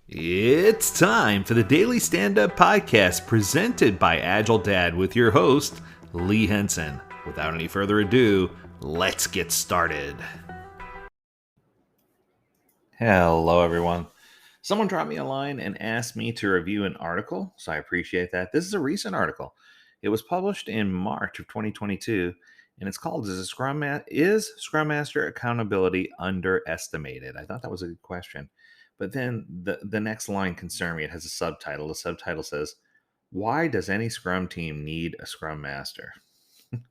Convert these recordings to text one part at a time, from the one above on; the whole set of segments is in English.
It's time for the Daily Stand Up Podcast presented by AgileDad with your host, Lee Henson. Without any further ado, let's get started. Hello, everyone. Someone dropped me a line and asked me to review an article, so I appreciate that. This is a recent article. It was published in March of 2022, and it's called Is Scrum Master Accountability Underestimated? I thought that was a good question. But then the next line concerned me. It has a subtitle. The subtitle says, Why does any Scrum team need a Scrum Master?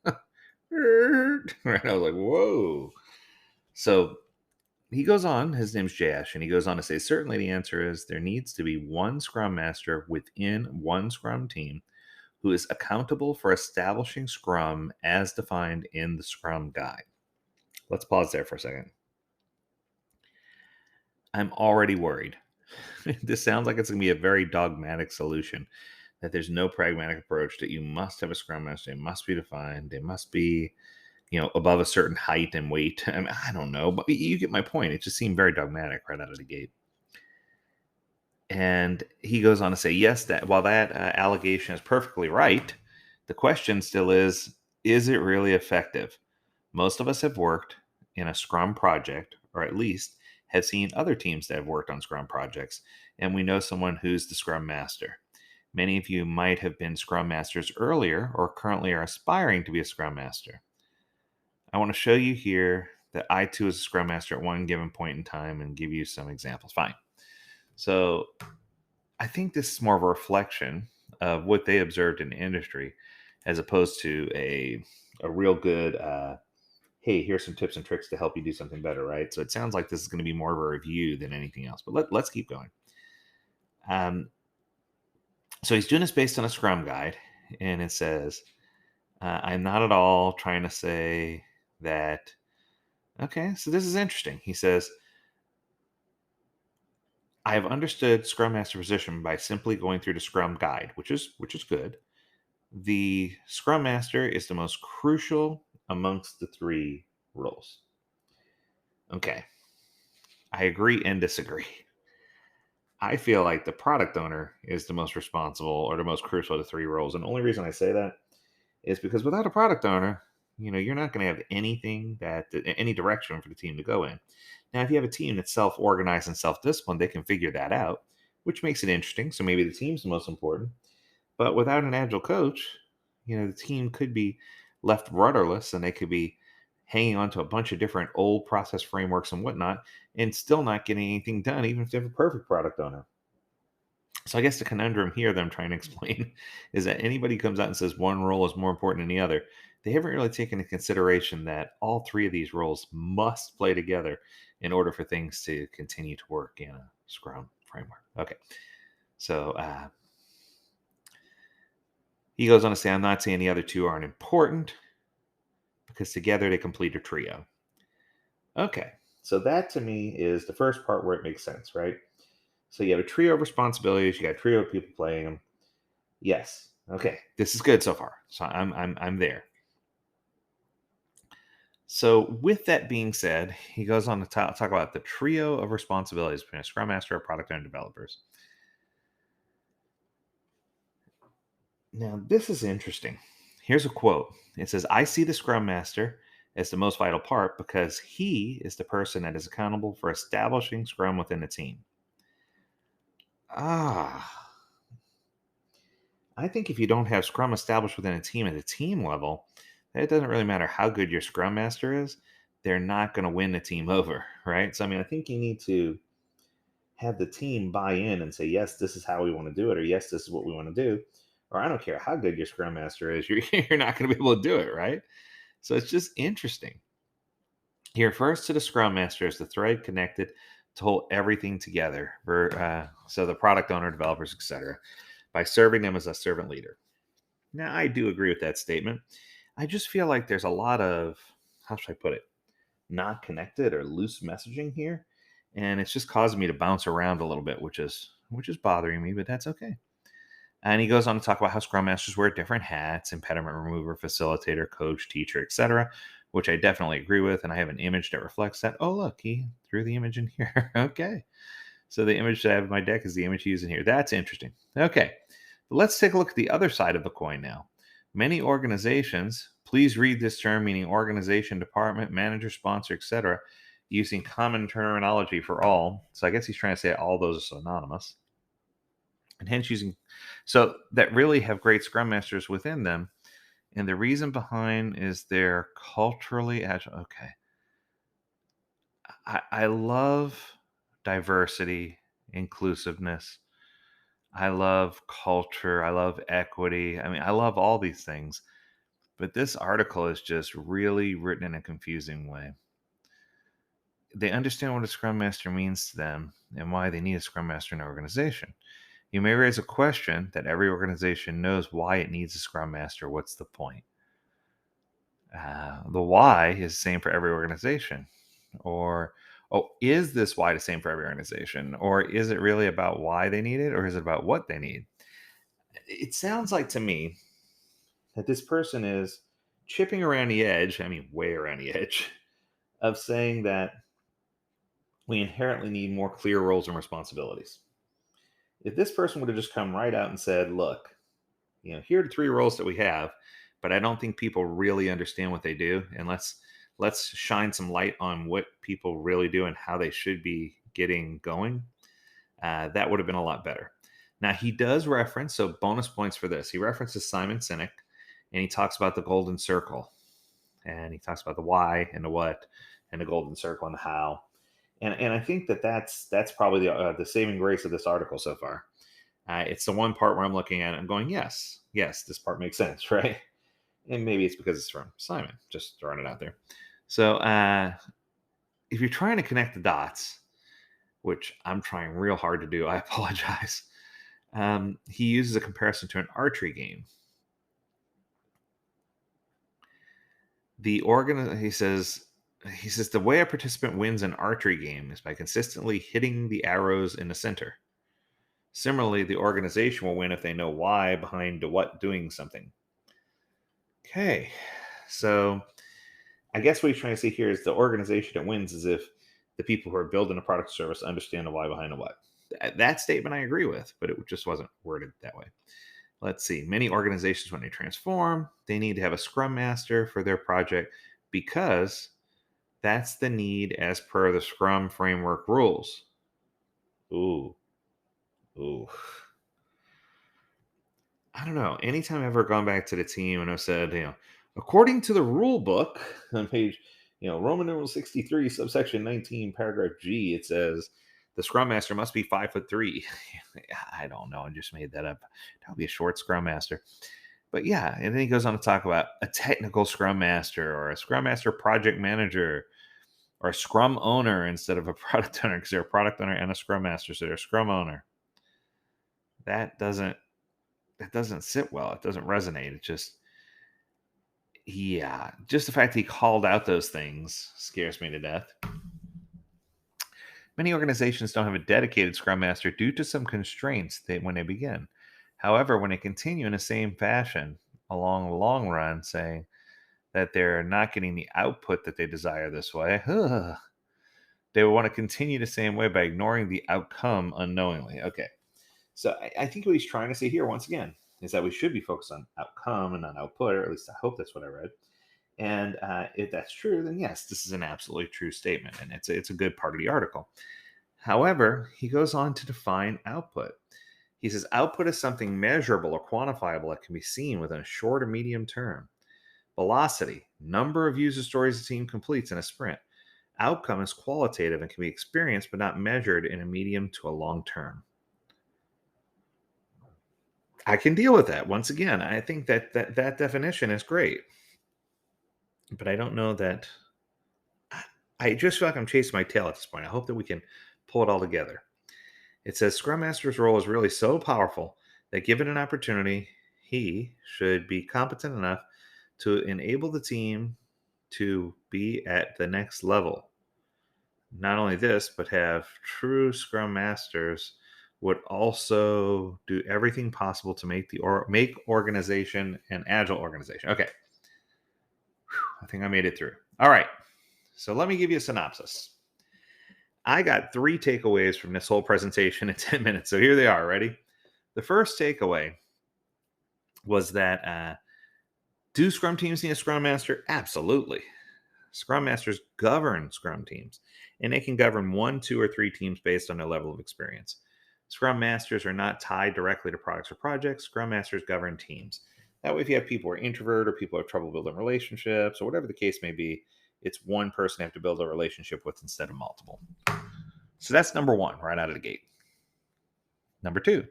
Right? I was like, whoa. So he goes on, his name's Jash, and he goes on to say, certainly the answer is there needs to be one Scrum Master within one Scrum team who is accountable for establishing Scrum as defined in the Scrum Guide. Let's pause there for a second. I'm already worried. This sounds like it's going to be a very dogmatic solution, that there's no pragmatic approach, that you must have a Scrum Master, it must be defined, it must be above a certain height and weight. I mean, I don't know, but you get my point. It just seemed very dogmatic right out of the gate. And he goes on to say, yes, that while that allegation is perfectly right, the question still is it really effective? Most of us have worked in a Scrum project, or at least have seen other teams that have worked on Scrum projects, and we know someone who's the Scrum Master. Many of you might have been Scrum Masters earlier or currently are aspiring to be a Scrum Master. I want to show you here that I too was a Scrum Master at one given point in time and give you some examples. Fine. So I think this is more of a reflection of what they observed in the industry as opposed to a real good, hey, here's some tips and tricks to help you do something better, right? So it sounds like this is going to be more of a review than anything else, but let's keep going. So he's doing this based on a Scrum guide, and it says, I'm not at all trying to say that. Okay, so this is interesting. He says, I have understood Scrum Master position by simply going through the Scrum guide, which is good. The Scrum Master is the most crucial amongst the three roles. Okay, I agree and disagree. I feel like the product owner is the most responsible or the most crucial of the three roles. And the only reason I say that is because without a product owner, you're not going to have any direction for the team to go in. Now, if you have a team that's self-organized and self-disciplined, they can figure that out, which makes it interesting. So maybe the team's the most important. But without an agile coach, the team could be left rudderless and they could be hanging on to a bunch of different old process frameworks and whatnot and still not getting anything done, even if they have a perfect product owner. So I guess the conundrum here that I'm trying to explain is that anybody comes out and says one role is more important than the other, they haven't really taken into consideration that all three of these roles must play together in order for things to continue to work in a Scrum framework. Okay, so he goes on to say, I'm not saying the other two aren't important because together they complete a trio. Okay, so that to me is the first part where it makes sense, right? So you have a trio of responsibilities, you got a trio of people playing them. Yes. Okay, this is good so far. So I'm there. So with that being said, he goes on to talk about the trio of responsibilities between a Scrum Master, a product owner, and developers. Now, this is interesting. Here's a quote. It says, I see the Scrum Master as the most vital part because he is the person that is accountable for establishing Scrum within the team. I think if you don't have Scrum established within a team at the team level, it doesn't really matter how good your Scrum Master is. They're not going to win the team over, right? So, I think you need to have the team buy in and say, yes, this is how we want to do it, or yes, this is what we want to do. Or I don't care how good your Scrum Master is, you're not going to be able to do it, right? So it's just interesting. He refers to the Scrum Master as the thread connected to hold everything together. So the product owner, developers, etc., by serving them as a servant leader. Now, I do agree with that statement. I just feel like there's a lot of, how should I put it, not connected or loose messaging here. And it's just causing me to bounce around a little bit, which is bothering me, but that's okay. And he goes on to talk about how Scrum Masters wear different hats: impediment remover, facilitator, coach, teacher, etc., which I definitely agree with. And I have an image that reflects that. Oh, look, he threw the image in here. Okay. So the image that I have in my deck is the image used in here. That's interesting. Okay, let's take a look at the other side of the coin now. Many organizations, please read this term, meaning organization, department, manager, sponsor, etc., using common terminology for all. So I guess he's trying to say all those are synonymous. And hence using, so that really have great Scrum Masters within them. And the reason behind is they're culturally agile. Okay. I love diversity, inclusiveness. I love culture. I love equity. I mean, I love all these things. But this article is just really written in a confusing way. They understand what a Scrum Master means to them and why they need a Scrum Master in an organization. You may raise a question that every organization knows why it needs a Scrum Master. What's the point? The why is the same for every organization. Or, oh, is this why the same for every organization? Or is it really about why they need it? Or is it about what they need? It sounds like to me that this person is chipping around the edge, I mean, way around the edge, of saying that we inherently need more clear roles and responsibilities. If this person would have just come right out and said, look, here are the three roles that we have, but I don't think people really understand what they do. And let's shine some light on what people really do and how they should be getting going. That would have been a lot better. Now he does reference, so bonus points for this. He references Simon Sinek, and he talks about the golden circle, and he talks about the why and the what, and the golden circle and the how. And I think that's probably the saving grace of this article so far. It's the one part where I'm looking at it and going, yes, this part makes sense, right? And maybe it's because it's from Simon, just throwing it out there. So if you're trying to connect the dots, which I'm trying real hard to do, I apologize. He uses a comparison to an archery game. He says the way a participant wins an archery game is by consistently hitting the arrows in the center. Similarly, the organization will win if they know why behind the what doing something. Okay, so I guess what he's trying to say here is the organization that wins is if the people who are building a product or service understand the why behind the what. That statement I agree with, but it just wasn't worded that way. Let's see. Many organizations, when they transform, they need to have a Scrum Master for their project because that's the need as per the Scrum framework rules. Ooh. I don't know. Anytime I've ever gone back to the team and I've said, according to the rule book on page, Roman numeral 63, subsection 19, paragraph G, it says the Scrum Master must be 5'3". I don't know. I just made that up. That would be a short Scrum Master. But yeah, and then he goes on to talk about a technical Scrum Master or a Scrum Master project manager or a Scrum owner instead of a product owner because they're a product owner and a Scrum Master, so they're a Scrum owner. That doesn't sit well. It doesn't resonate. It just the fact he called out those things scares me to death. Many organizations don't have a dedicated Scrum Master due to some constraints when they begin. However, when they continue in the same fashion along the long run, saying that they're not getting the output that they desire this way, they will want to continue the same way by ignoring the outcome unknowingly. Okay. So I think what he's trying to say here, once again, is that we should be focused on outcome and not output, or at least I hope that's what I read. And if that's true, then yes, this is an absolutely true statement, and it's a good part of the article. However, he goes on to define output. He says output is something measurable or quantifiable that can be seen within a short or medium term. Velocity, number of user stories a team completes in a sprint. Outcome is qualitative and can be experienced but not measured in a medium to a long term. I can deal with that. Once again, I think that definition is great. But I don't know that. I just feel like I'm chasing my tail at this point. I hope that we can pull it all together. It says Scrum Master's role is really so powerful that given an opportunity, he should be competent enough to enable the team to be at the next level. Not only this, but have true Scrum Masters would also do everything possible to make make organization an agile organization. Okay. I think I made it through. All right. So let me give you a synopsis. I got 3 takeaways from this whole presentation in 10 minutes. So here they are. Ready? The first takeaway was that do Scrum teams need a Scrum Master? Absolutely. Scrum Masters govern Scrum teams, and they can govern 1, 2, or 3 teams based on their level of experience. Scrum Masters are not tied directly to products or projects. Scrum Masters govern teams. That way, if you have people who are introvert or people who have trouble building relationships or whatever the case may be, it's one person they have to build a relationship with instead of multiple. So that's number 1 right out of the gate. Number 2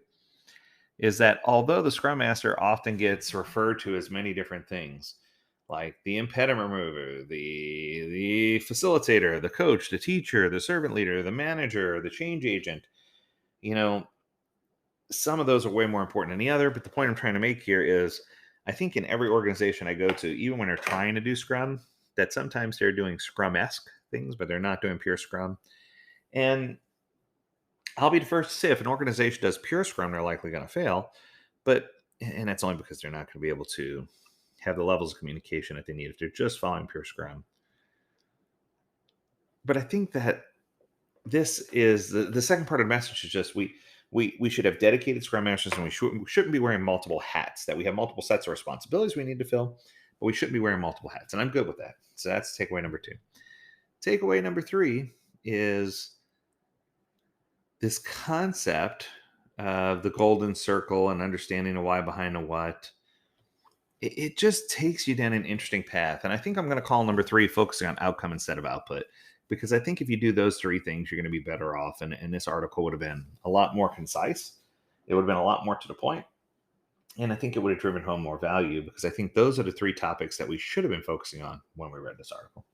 is that although the Scrum Master often gets referred to as many different things, like the impediment remover, the facilitator, the coach, the teacher, the servant leader, the manager, the change agent, you know, some of those are way more important than the other. But the point I'm trying to make here is I think in every organization I go to, even when they're trying to do Scrum, that sometimes they're doing Scrum-esque things, but they're not doing pure Scrum. And I'll be the first to say if an organization does pure Scrum, they're likely going to fail. And that's only because they're not going to be able to have the levels of communication that they need if they're just following pure Scrum. But I think that this is the second part of the message is just we should have dedicated Scrum Masters, and we shouldn't be wearing multiple hats, that we have multiple sets of responsibilities we need to fill, but we shouldn't be wearing multiple hats. And I'm good with that. So that's takeaway number 2. Takeaway number 3 is this concept of the golden circle and understanding the why behind the what. It just takes you down an interesting path. And I think I'm going to call number 3 focusing on outcome instead of output, because I think if you do those 3 things, you're going to be better off. And this article would have been a lot more concise. It would have been a lot more to the point. And I think it would have driven home more value, because I think those are the 3 topics that we should have been focusing on when we read this article.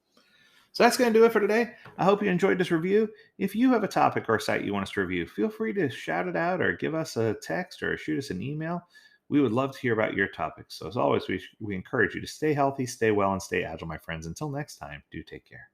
So that's going to do it for today. I hope you enjoyed this review. If you have a topic or a site you want us to review, feel free to shout it out or give us a text or shoot us an email. We would love to hear about your topics. So as always, we encourage you to stay healthy, stay well, and stay agile, my friends. Until next time, do take care.